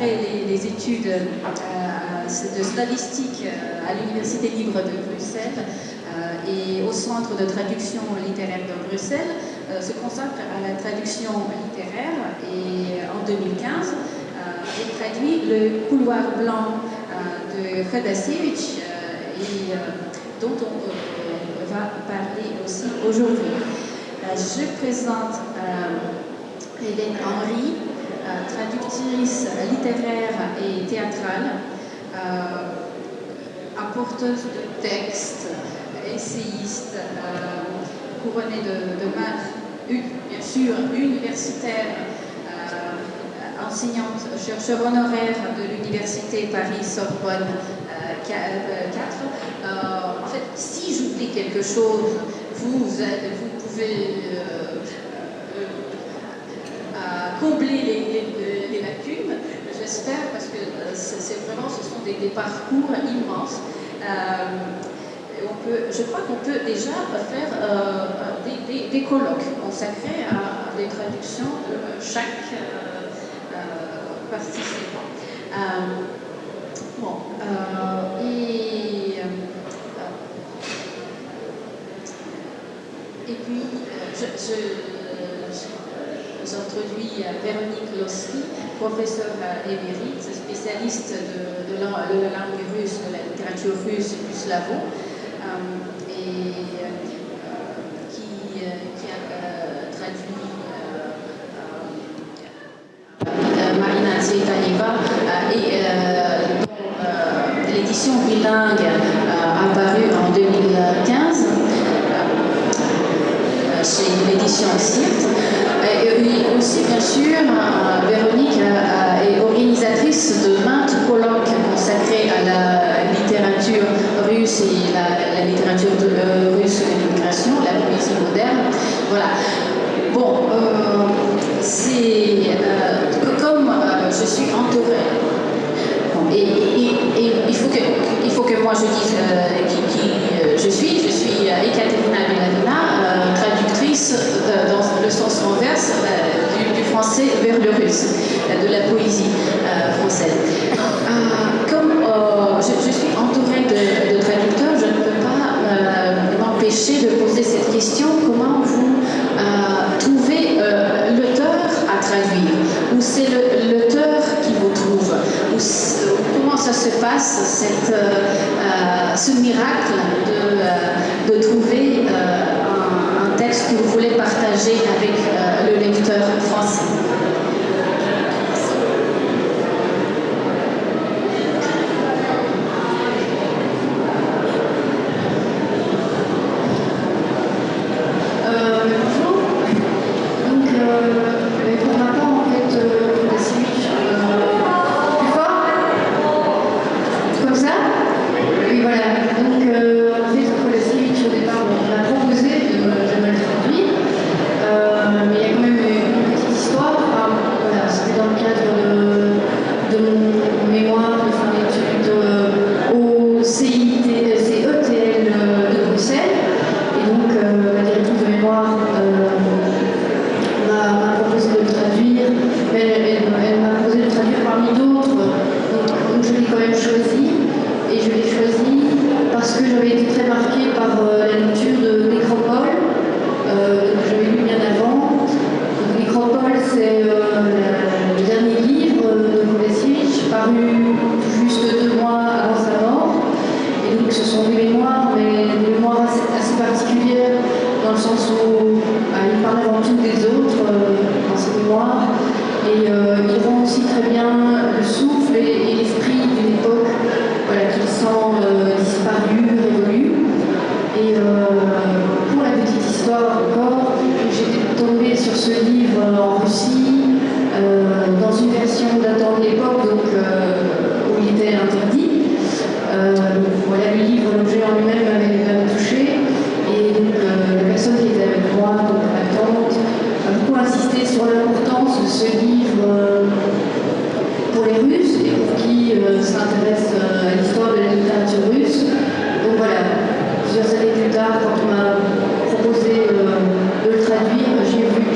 après les études de statistique à l'Université libre de Bruxelles et au Centre de traduction littéraire de Bruxelles, se consacre à la traduction littéraire et en 2015, il traduit Le couloir blanc de Chodasiewicz dont on va parler aussi aujourd'hui. Je présente Hélène Henry, traductrice littéraire et théâtrale, apporteuse de textes, essayiste, couronnée de bien sûr, universitaire, enseignante, chercheur honoraire de l'Université Paris-Sorbonne 4. En fait, si j'oublie quelque chose, vous pouvez combler les lacunes, j'espère, parce que ce sont des parcours immenses. Je crois qu'on peut déjà faire des colloques consacrés à des traductions de chaque participant. Et puis, j'introduis Véronique Losky, professeure émérite, spécialiste de la langue russe, de la littérature russe du slavo, qui a traduit Marina Tsvetaneva et l'édition bilingue apparue en 2015 chez l'édition CIRT. Et aussi, bien sûr, Véronique est organisatrice de maintes colloques consacrés à la littérature russe et la littérature russe de l'immigration, la poésie moderne. Voilà. Bon, comme je suis entourée, et il faut que moi je dise qui je suis Ekaterina Belavina, traductrice dans le sens inverse du français vers le russe, de la poésie française. Comme je suis entourée de traducteurs, je ne peux pas m'empêcher de poser cette question: comment vous trouvez l'auteur à traduire? Ou c'est l'auteur qui vous trouve? Comment ça se passe, ce miracle de trouver un texte que vous voulez partager avec le lecteur français?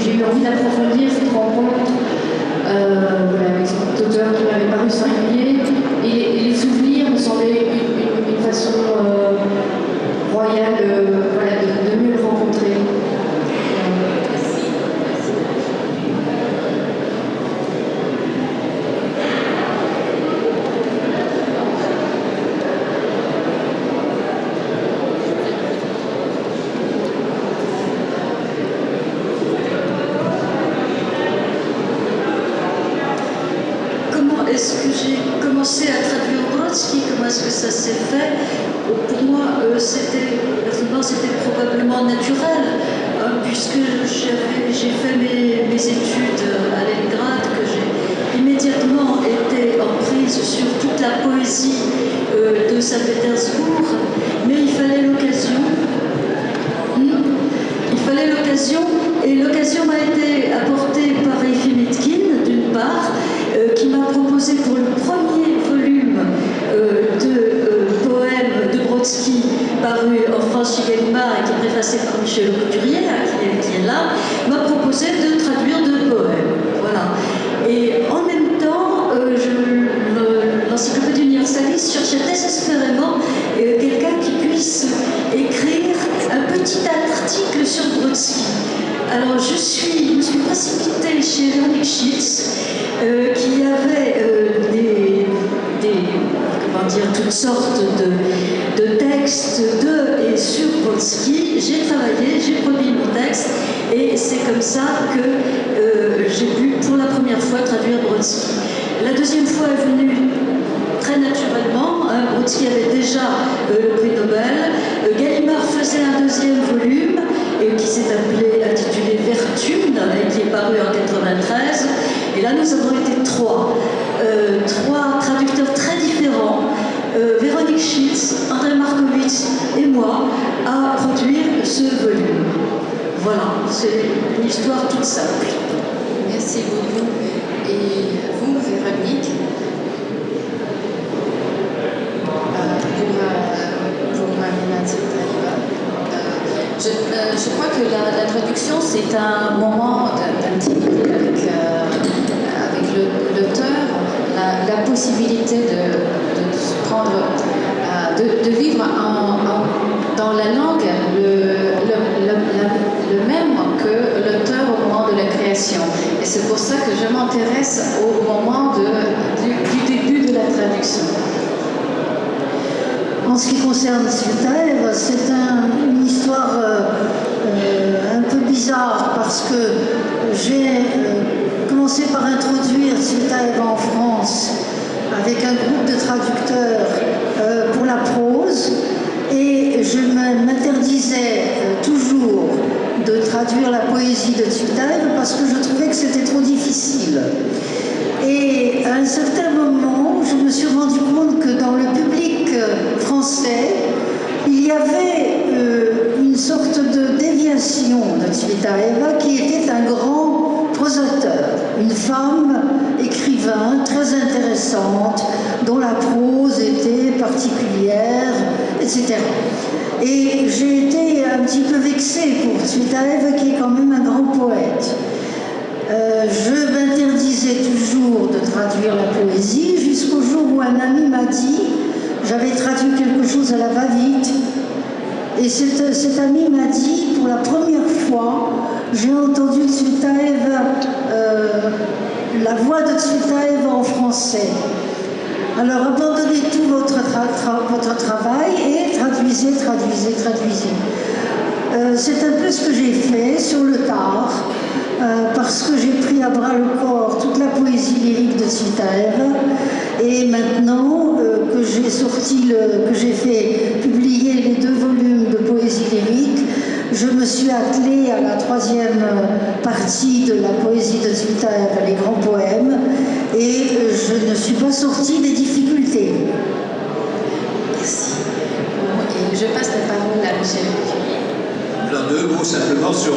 J'ai eu envie d'approfondir cette rencontre avec cet auteur qui m'avait paru peu singulier. Et les souvenirs me semblaient une façon royale voilà, de mieux le rencontrer. Est-ce que j'ai commencé à traduire Brodsky? Comment est-ce que ça s'est fait? Pour moi, c'était probablement naturel, puisque j'ai fait mes études à Leningrad, que j'ai immédiatement été en prise sur toute la poésie de Saint-Pétersbourg, mais il fallait l'occasion. Il fallait l'occasion, et l'occasion m'a été apportée par Efi Mitkin, d'une part, qui m'a proposé pour le premier volume de poèmes de Brodsky paru en France chez Gallimard et qui est préfacé par Michel Couturier, qui est là, m'a proposé de traduire 2 poèmes. Voilà. Et en même temps, l'Encyclopédie Universaliste cherchait désespérément quelqu'un qui puisse écrire un petit article sur Brodsky. Alors je me suis précipitée chez Véronique Schitz, qui avait toutes sortes de textes de et sur Brodsky. J'ai travaillé, j'ai produit mon texte, et c'est comme ça que j'ai pu pour la première fois traduire Brodsky. La deuxième fois est venue très naturellement. Brodsky avait déjà le prix Nobel. Gallimard faisait un 2e volume qui s'est intitulé Vertune et qui est paru en 1993. Et là, nous avons été 3 traducteurs très différents, Véronique Schitz, André Markovitz et moi, à produire ce volume. Voilà, c'est une histoire toute simple. Merci beaucoup. Et vous, Véronique, pour Marina Tsvetaeva, je crois que la traduction, c'est un moment d'intimité avec l'auteur, la possibilité de se prendre, de vivre dans la langue le même que l'auteur au moment de la création. Et c'est pour ça que je m'intéresse au moment du début de la traduction. En ce qui concerne Tsvetaeva, c'est une histoire un peu bizarre parce que j'ai commencé par introduire Tsvetaeva en France avec un groupe de traducteurs pour la prose, et je m'interdisais toujours de traduire la poésie de Tsvetaeva parce que je trouvais que c'était trop difficile. Et à un certain moment, je me suis rendu compte que dans le public français, il y avait une sorte de déviation de Tsvetaeva qui était un grand prosateur, une femme écrivain très intéressante, dont la prose était particulière, etc. Et j'ai été un petit peu vexée pour Tsvetaeva, qui est quand même un grand poète. Je m'interdisais toujours de traduire la poésie jusqu'au jour où un ami m'a dit, j'avais traduit quelque chose à la va-vite, et cet ami m'a dit, pour la première fois, j'ai entendu Tsvetaeva, la voix de Tsvetaeva en français. Alors abandonnez tout votre travail et traduisez. C'est un peu ce que j'ai fait sur le tard, parce que j'ai pris à bras le corps toute la poésie lyrique de Tsvetaeva, et maintenant que j'ai fait publier les 2 volumes de poésie lyrique, je me suis attelée à la 3e partie de la poésie de Tsvetaeva, les grands poèmes, et je ne suis pas sortie des difficultés. Merci. Et je passe la parole à Michel. Alors 2 mots simplement sur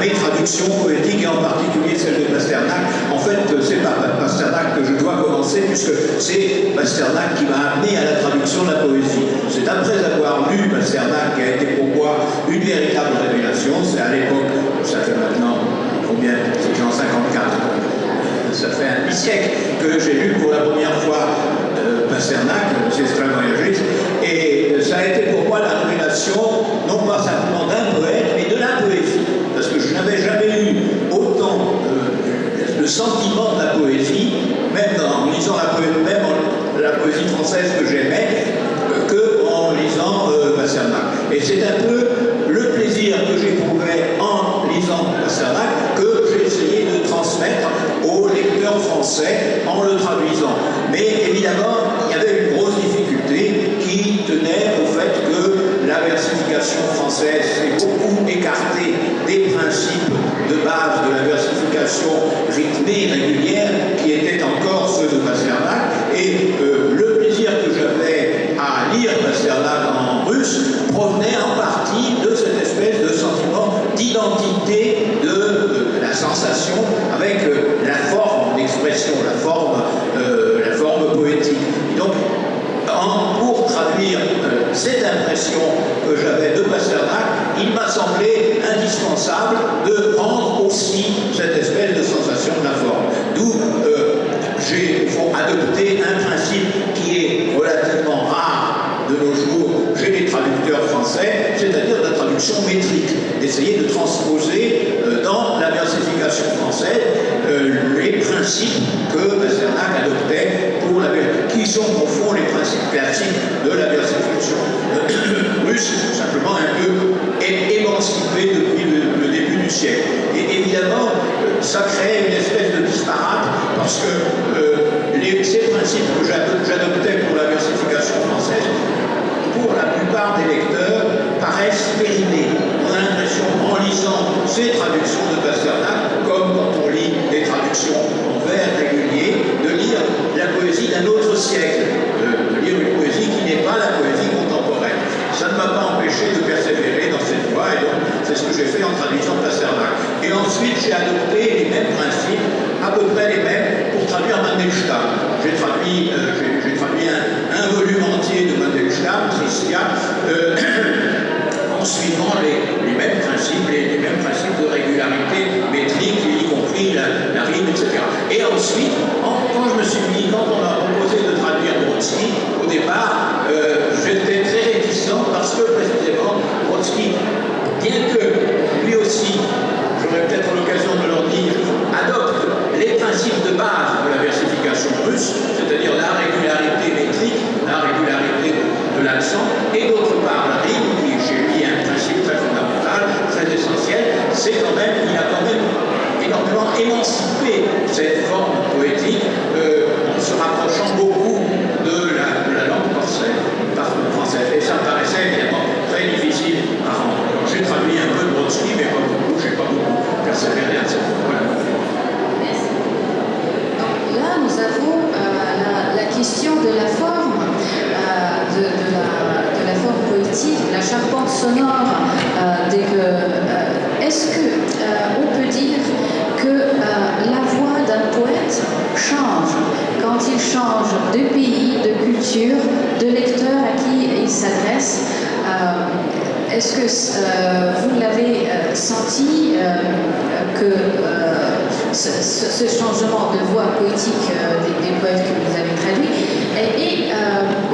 mes traductions poétiques, et en particulier celle de Pasternak. En fait, c'est par Pasternak que je dois commencer, puisque c'est Pasternak qui m'a amené à la traduction de la poésie. C'est après avoir lu Pasternak qui a été pour moi une véritable révélation. C'est à l'époque, ça fait maintenant combien? C'était en 54. ça fait un demi-siècle que j'ai lu pour la première fois Pasternak, c'est Stravojevich, et ça a été pour moi la révélation, non pas simplement d'un poète, mais de la poésie, parce que je n'avais jamais eu autant le sentiment de la poésie, même en lisant la poésie française que j'aimais, qu'en lisant Pasternak. Et c'est un peu le plaisir que j'éprouvais en lisant Pasternak que j'ai essayé de transmettre aux lecteurs français en le traduisant. Mais évidemment, il y avait une grosse difficulté qui tenait au fait que la versification française s'est beaucoup écartée des principes de base de la versification rythmée régulière qui étaient encore ceux de Pasternak. Et le plaisir que j'avais à lire Pasternak en russe provenait en partie de cette espèce de sentiment d'identité de la sensation avec la forme d'expression, la forme poétique. Et donc, pour traduire cette impression que j'avais de Pasternak, il m'a semblé indispensable de prendre aussi cette espèce de sensation de la forme. D'où j'ai adopté un principe qui est relativement rare de nos jours chez les traducteurs français, c'est-à-dire la traduction métrique, d'essayer de transposer dans la versification française les principes que Pasternak adoptait pour la versification, qui sont au fond les principes classiques de la versification russe, simplement un peu émancipés depuis le début du siècle. Et évidemment, ça crée une espèce de disparate parce que ces principes que j'adoptais pour la versification française, pour la plupart des lecteurs, paraissent périmés. On a l'impression, en lisant ces traductions de Pasternak, comme quand on lit des traductions en vers réguliers, de lire la poésie d'un autre siècle, de lire une poésie qui n'est pas la poésie contemporaine. Ça ne m'a pas empêché de persévérer dans cette voie, et donc c'est ce que j'ai fait en traduisant Pasternak. Et ensuite, j'ai adopté les mêmes principes, à peu près les mêmes, pour traduire Mandelstam. J'ai traduit un volume entier de Mandelstam, Tristia, en suivant les mêmes principes, les mêmes principes de régularité métrique, y compris la rime, etc. Et ensuite, quand je me suis mis, quand on m'a proposé de traduire Brodsky, au départ, j'étais très réticent parce que précisément, Brodsky, bien que lui aussi, j'aurais peut-être l'occasion de leur dire, adopte les principes de base de la versification russe, c'est-à-dire la régularité métrique, la régularité de l'accent, et d'autre part la rime, qui est chez lui un principe très fondamental, très essentiel, c'est quand même, il a quand même énormément émancipé cette forme poétique en se rapprochant beaucoup de la langue française. Et ça me paraissait évidemment très difficile à rendre. J'ai traduit un peu de Brodsky, mais pas beaucoup, je n'ai pas beaucoup persévéré à cette fois. Merci. Donc là, nous avons la question de la forme, de la forme poétique, la charpente sonore. Est-ce qu'on peut dire que la voix d'un poète change quand il change de pays, de culture, de lecteur à qui il s'adresse? Est-ce que vous l'avez senti que ce changement de voix poétique des poètes que vous avez traduits et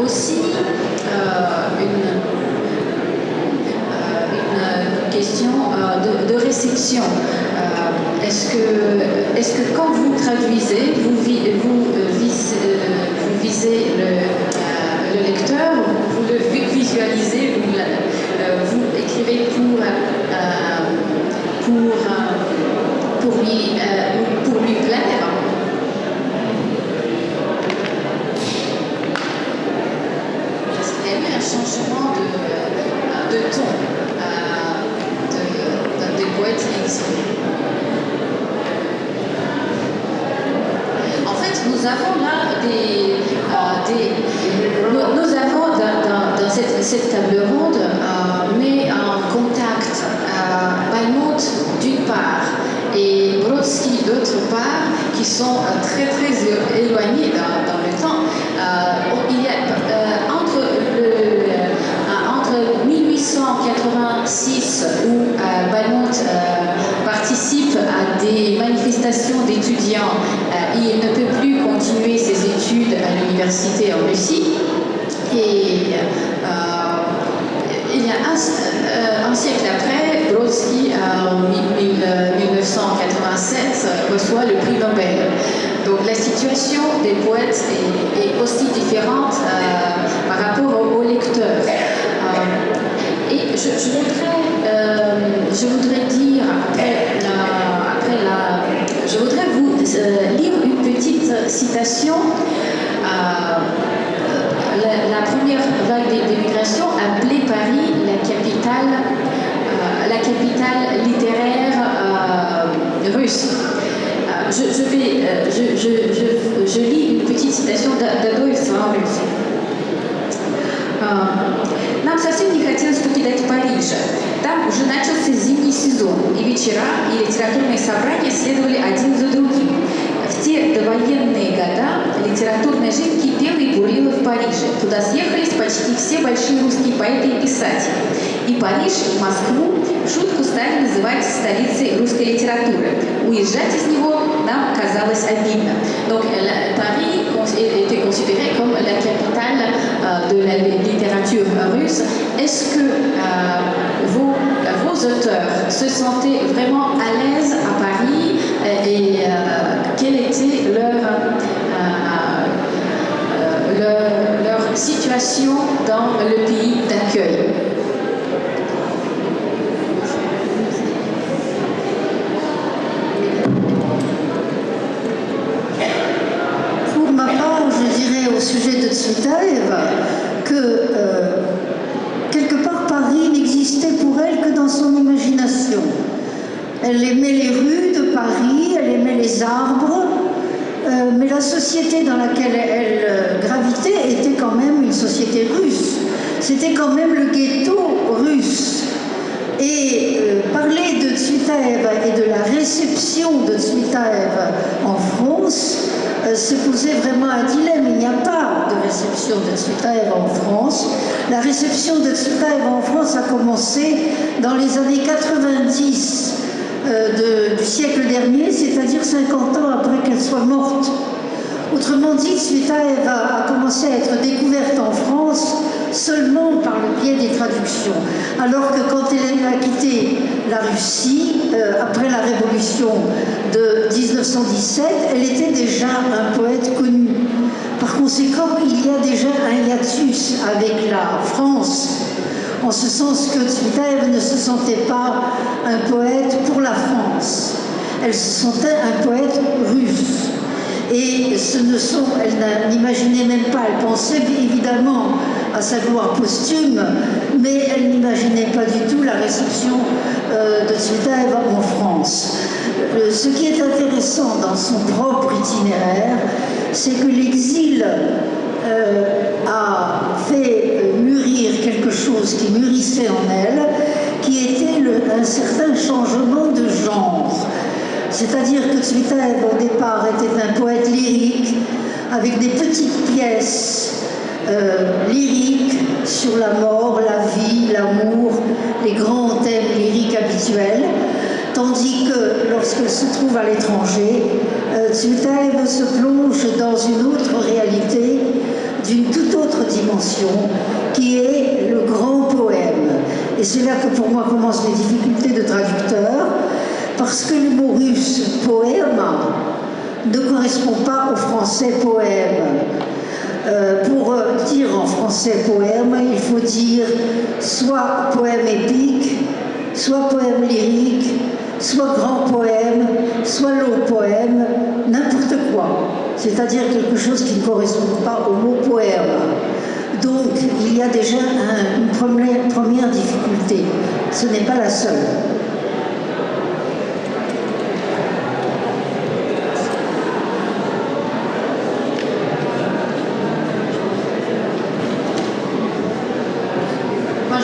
aussi une question de réception. Est-ce que quand vous traduisez, vous visez le lecteur, vous le visualisez, vous écrivez pour lui plaire? Est-ce qu'il y a eu un changement de ton des poètes qui sont... En fait, nous avons là nous avons dans cette table ronde mis en contact Balmont d'une part et Brodsky d'autre part, qui sont très très éloignés dans le temps. Il y a entre 1886 où Balmont participe à des manifestations d'étudiants il ne peut plus continuer ses études à l'université en Russie. Et il y a un siècle après, Brodsky, en 1987, reçoit le prix Nobel. Donc la situation des poètes est aussi différente par rapport aux lecteurs. Et je voudrais dire, je voudrais vous lire une petite citation. La première vague d'immigration appelait Paris la capitale littéraire russe. Je lis une petite citation d'Адольфа Рюса. Нам совсем не хотелось покидать Париж. Там уже начался зимний сезон, и вечера, и литературные собрания следовали один за другим. В те довоенные года литературная жизнь кипела и бурлила в Париже. Туда съехались почти все большие русские поэты и писатели. И Париж, и Москву в шутку стали называть столицей русской литературы. Уезжать из него нам казалось обидно. Donc Paris était considéré comme la capitale de la littérature russe. Est-ce que vos auteurs se sentaient vraiment à l'aise à Paris et quelle était leur situation dans le pays d'accueil? Pour ma part, je dirais au sujet de Tsvetaev que quelque part Paris n'existait pour elle que dans son imagination. Elle aimait les rues de Paris, elle aimait les arbres, mais la société dans laquelle elle gravitait était quand même une société russe. C'était quand même le ghetto russe. Et parler de Tsvetaev et de la réception de Tsvetaev en France, c'est poser vraiment un dilemme. Il n'y a pas de réception de Tsvetaev en France. La réception de Tsvetaev en France a commencé dans les années 90 du siècle dernier, c'est-à-dire 50 ans après qu'elle soit morte. Autrement dit, Tsvetaev a commencé à être découverte en France seulement par le biais des traductions. Alors que quand elle a quitté la Russie, après la révolution de 1917, elle était déjà un poète connu. Par conséquent, il y a déjà un hiatus avec la France, en ce sens que Tsvetaev ne se sentait pas un poète pour la France. Elle se sentait un poète russe. Et elle n'imaginait même pas, elle pensait évidemment à sa gloire posthume, mais elle n'imaginait pas du tout la réception de Tsvetaev en France. Ce qui est intéressant dans son propre itinéraire, c'est que l'exil a fait mûrir quelque chose qui mûrissait en elle, qui était un certain changement de genre. C'est-à-dire que Tsvetaev, au départ, était un poète lyrique, avec des petites pièces lyriques sur la mort, la vie, l'amour, les grands thèmes lyriques habituels, tandis que lorsqu'elle se trouve à l'étranger, Tsvetaev se plonge dans une autre réalité, d'une toute autre dimension, qui est le grand poème. Et c'est là que pour moi commencent les difficultés de traducteur, parce que le mot russe « poème » ne correspond pas au français « poème ». Pour dire en français « poème », il faut dire soit poème épique, soit poème lyrique, soit grand poème, soit long poème, n'importe quoi. C'est-à-dire quelque chose qui ne correspond pas au mot « poème ». Donc, il y a déjà une première difficulté. Ce n'est pas la seule.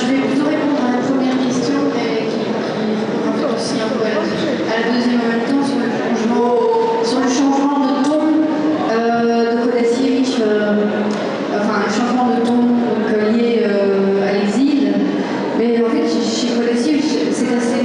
Je vais plutôt répondre à la première question qui répond aussi un peu à la deuxième en même temps sur le changement de ton de Kodasievitch, enfin un changement de ton lié à l'exil. Mais en fait, chez Kodasievitch, c'est assez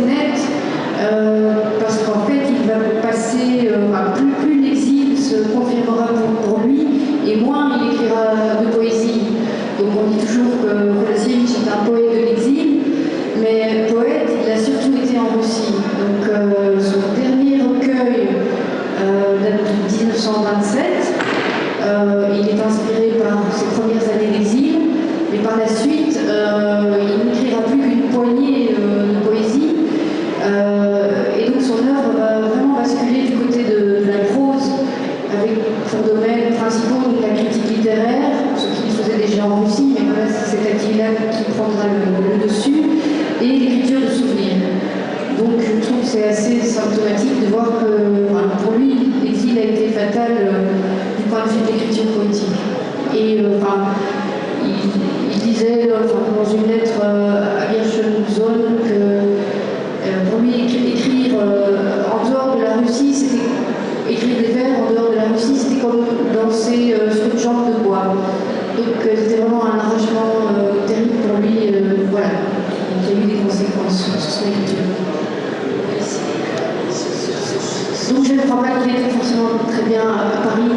c'était sur une jambe de bois. Donc c'était vraiment un arrachement terrible pour lui, voilà, qui a eu des conséquences sur son écriture. Donc je ne crois pas qu'il était forcément très bien à Paris.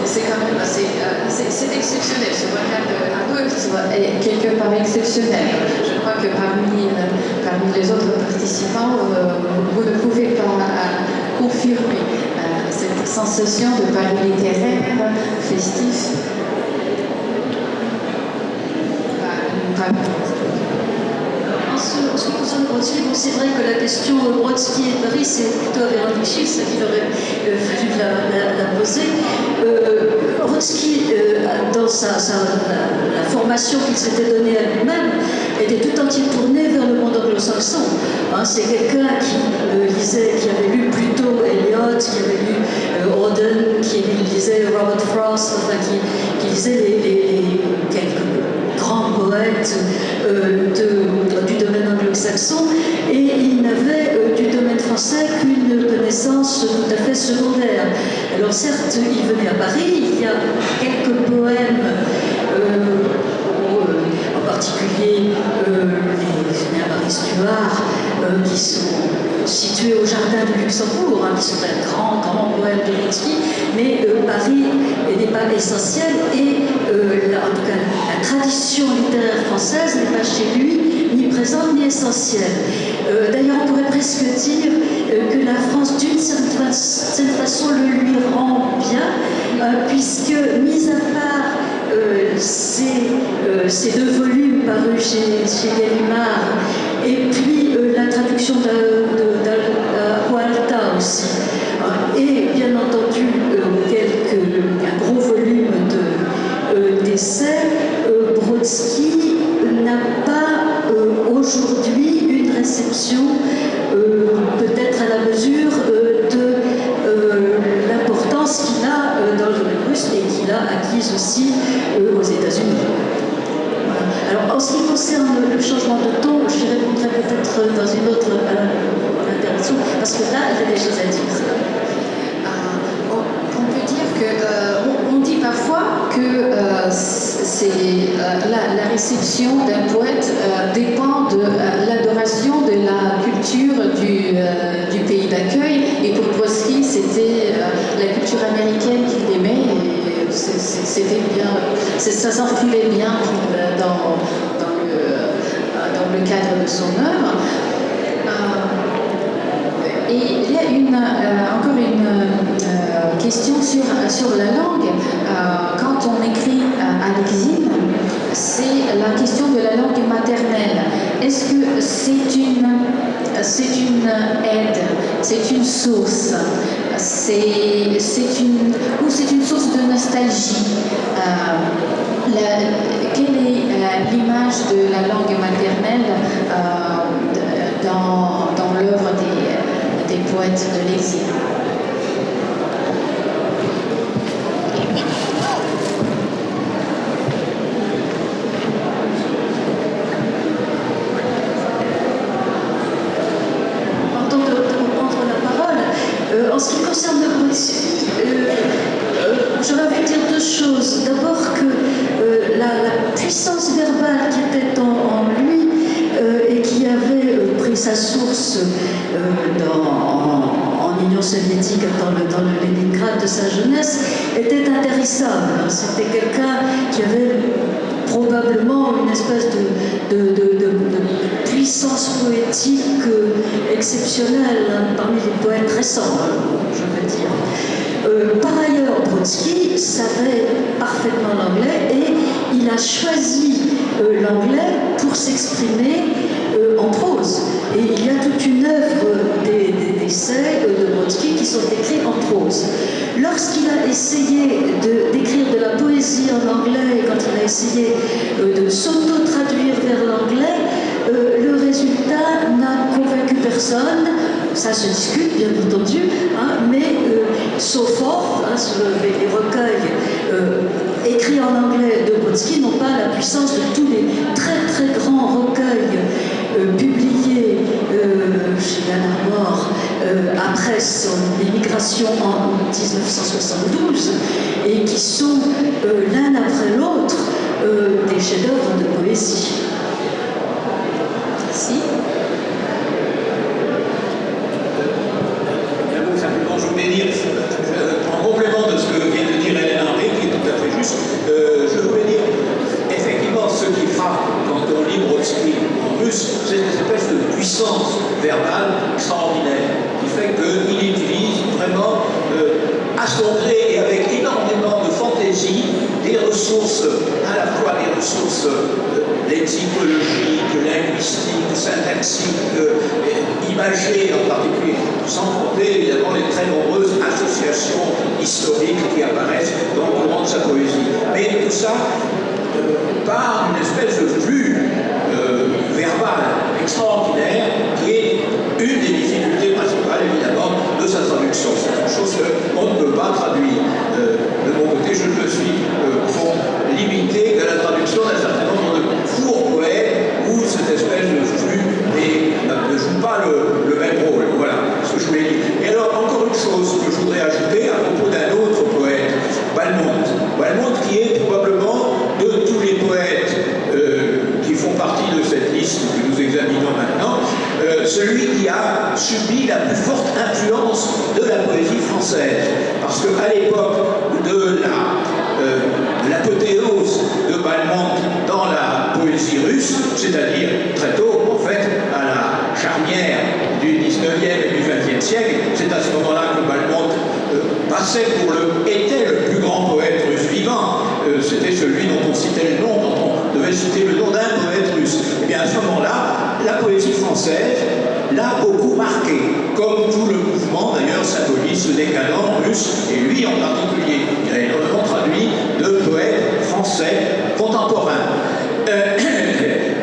C'est quand même c'est exceptionnel, ce voyage à deux est quelque part exceptionnel. Je crois que parmi les autres participants, vous ne pouvez pas confirmer cette sensation de Paris littéraire, festif. En ce qui concerne Brodsky, bon, c'est vrai que la question Brodsky et Paris, c'est plutôt à Véronique Schiff qui aurait fallu la poser. Brodsky, dans la formation qu'il s'était donnée à lui-même, était tout entier tourné vers le monde anglo-saxon. Hein, c'est quelqu'un qui lisait, qui avait lu plutôt Eliot, qui avait lu Auden, qui lisait Robert Frost, enfin qui lisait les quelques grands poètes du domaine anglo-saxon, et il n'avait du domaine français qu'une connaissance tout à fait secondaire. Alors certes, il venait à Paris, il y a quelques poèmes, en particulier les Marie Stuart, qui sont situés au Jardin de Luxembourg, hein, qui sont un grand poème de Brodsky, mais Paris n'est pas essentiel, et en tout cas la tradition littéraire française n'est pas chez lui ni présente ni essentielle. D'ailleurs, on pourrait presque dire que la France, d'une certaine façon, le lui rend bien, puisque, mis à part ces deux volumes parus chez Gallimard, et puis la traduction d'Alta aussi, et bien entendu un gros volume d'essais, Brodsky n'a pas aujourd'hui une réception peut-être à la mesure de l'importance qu'il a dans le domaine russe et qu'il a acquise aussi aux États-Unis. Alors, en ce qui concerne le changement de ton, j'y répondrai peut-être dans une autre intervention, parce que là, il y a des choses à dire. On peut dire que, on dit parfois que la réception d'un poète dépend de l'adoration de la culture du pays d'accueil, et pour Brodsky, c'était la culture américaine qu'il aimait, et c'était bien, ça s'enfilait bien dans le cadre de son œuvre. Et il y a encore une question sur la langue. Quand on écrit à l'exil, c'est la question de la langue maternelle. Est-ce que c'est une aide, c'est une source, ou c'est une source de nostalgie? Quelle est l'image de la langue maternelle dans l'œuvre des poètes de l'exil? En ce qui concerne Brodsky, j'aurais envie de dire deux choses. D'abord que la puissance verbale qui était en lui et qui avait pris sa source en Union soviétique, dans le Leningrad de sa jeunesse, était intarissable. C'était quelqu'un qui avait probablement une espèce de puissance poétique exceptionnelle parmi les poètes récents, je veux dire. Par ailleurs, Brodsky savait parfaitement l'anglais et il a choisi l'anglais pour s'exprimer en prose. Et il y a toute une œuvre d'essais de Brodsky qui sont écrits en prose. Lorsqu'il a essayé d'écrire de la poésie en anglais, quand il a essayé de s'auto-traduire vers l'anglais, le résultat n'a convaincu personne. Ça se discute, bien entendu, hein, mais sauf les recueils écrits en anglais de Brodsky n'ont pas la puissance de tous les très très grands recueils publiés chez Ann Arbor après son émigration en 1972 et qui sont l'un après l'autre des chefs-d'œuvre de poésie. Merci. Simplement, je voulais dire, en complément de ce que vient de dire Hélène Henry, qui est tout à fait juste, je voulais dire, effectivement, ce qui frappe quand on lit Brodsky en russe, c'est une espèce de puissance verbale extraordinaire, qui fait qu'il utilise vraiment à son gré et avec énormément de fantaisie des ressources, à la fois des ressources lexicologiques, linguistiques, syntaxiques, imagées en particulier, sans compter évidemment les très nombreuses associations historiques qui apparaissent dans le courant de sa poésie. Mais tout ça par une espèce de flux verbal extraordinaire qui est une des difficultés principales évidemment de sa traduction. C'est une chose qu'on ne peut pas traduire. De mon côté, je me suis limité à la traduction d'un certain nombre de courts poètes où cette espèce de flux ne joue pas le même rôle. Voilà ce que je voulais dire. Et alors, encore une chose que je voudrais ajouter à propos d'un autre poète, Balmont. Balmont qui est probablement de tous les poètes qui font partie de cette liste que nous examinons maintenant, celui qui a subi la plus forte influence de la poésie française. Parce qu'à l'époque de l'apothéose de Balmont dans la poésie russe, c'est-à-dire très tôt, en fait, à la charnière du 19e et du 20e siècle, c'est à ce moment-là que Balmont était le plus grand poète russe vivant. C'était celui dont on citait le nom, dont on devait citer le nom d'un poète russe. Et bien à ce moment-là, la poésie française l'a beaucoup marqué, comme tout le mouvement d'ailleurs symbolise des canons russes, et lui en particulier. Il a énormément traduit de poètes français contemporains.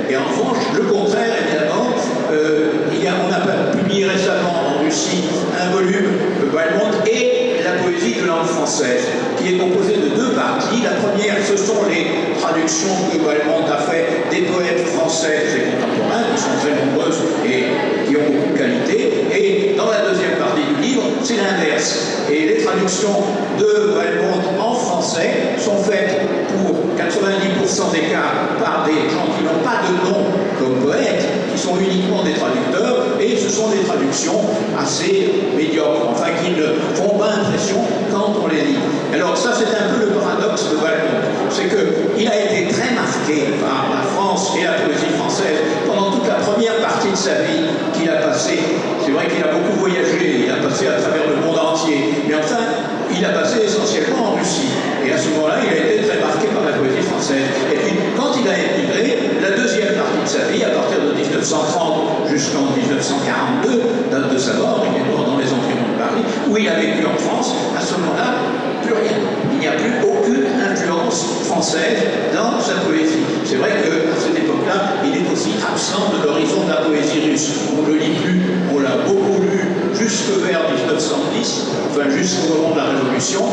Et en revanche, le contraire, évidemment, on a publié récemment en Russie un volume de Balmont et la poésie de langue française, qui est composée de deux parties. La première, ce sont les traductions que Balmont a fait des poètes français et contemporains, qui sont très nombreuses et qui ont beaucoup de qualité. Et dans la deuxième partie du livre, c'est l'inverse. Et les traductions de Balmont en français sont faites pour 90% des cas par des gens qui n'ont pas de nom comme poètes, qui sont uniquement des traducteurs, et ce sont des traductions assez médiocres, enfin qui ne font pas impression quand on les lit. Alors ça, c'est un peu le paradoxe de Balmont, c'est qu'il a été très marqué par la France et la poésie française pendant toute la première partie de sa vie qu'il a passée. C'est vrai qu'il a beaucoup voyagé, il a passé à travers le monde entier, mais enfin, il a passé essentiellement en Russie. Et à ce moment-là, il a été très marqué par la poésie française. Et puis, quand il a émigré, la deuxième partie de sa vie, à partir de 1930 jusqu'en 1942, date de sa mort, il est mort dans les environs de Paris, où il a vécu en France, à ce moment-là, plus rien. Il n'y a plus aucune influence française dans sa poésie. C'est vrai qu'à cette époque-là, il est aussi absent de l'horizon de la poésie russe. On ne le lit plus, on l'a beaucoup lu jusque vers 1910, enfin jusqu'au moment de la Révolution,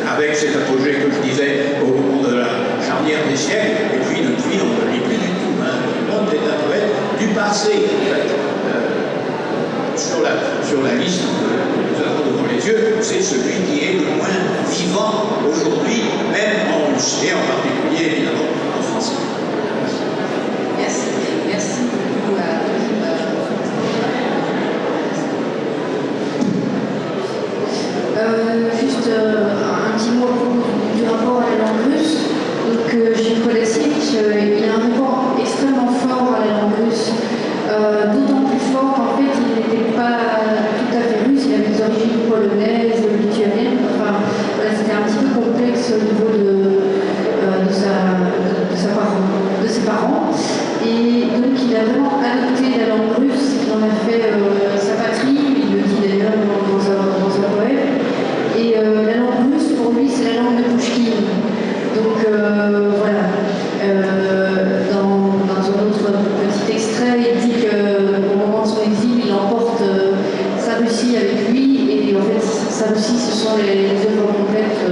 avec cet apogée que je disais au moment de la charnière des siècles, et puis depuis on ne le lit plus du tout. Balmont est un poète du passé, en fait. Sur la liste que nous avons devant les yeux, c'est celui qui est le moins vivant aujourd'hui, même en russe, et en particulier évidemment en français. Merci. Merci beaucoup. Juste un petit mot du rapport à la langue russe. Donc, Gilles Kolasik, il a un rapport extrêmement fort à la langue russe, d'autant plus fort qu'en fait il n'était pas tout à fait russe, il avait des origines polonaises, lituaniennes, enfin voilà, c'était un petit peu complexe au niveau de ses parents. Et donc il a vraiment adopté la langue russe, il en a fait sa patrie, il le dit d'ailleurs dans un poème. Et la langue russe, pour lui, c'est la langue de Pouchkine. Donc voilà, dans un autre petit extrait, il dit qu'au moment de son exil, il emporte sa Russie avec lui. Et en fait, sa Russie, ce sont les œuvres complètes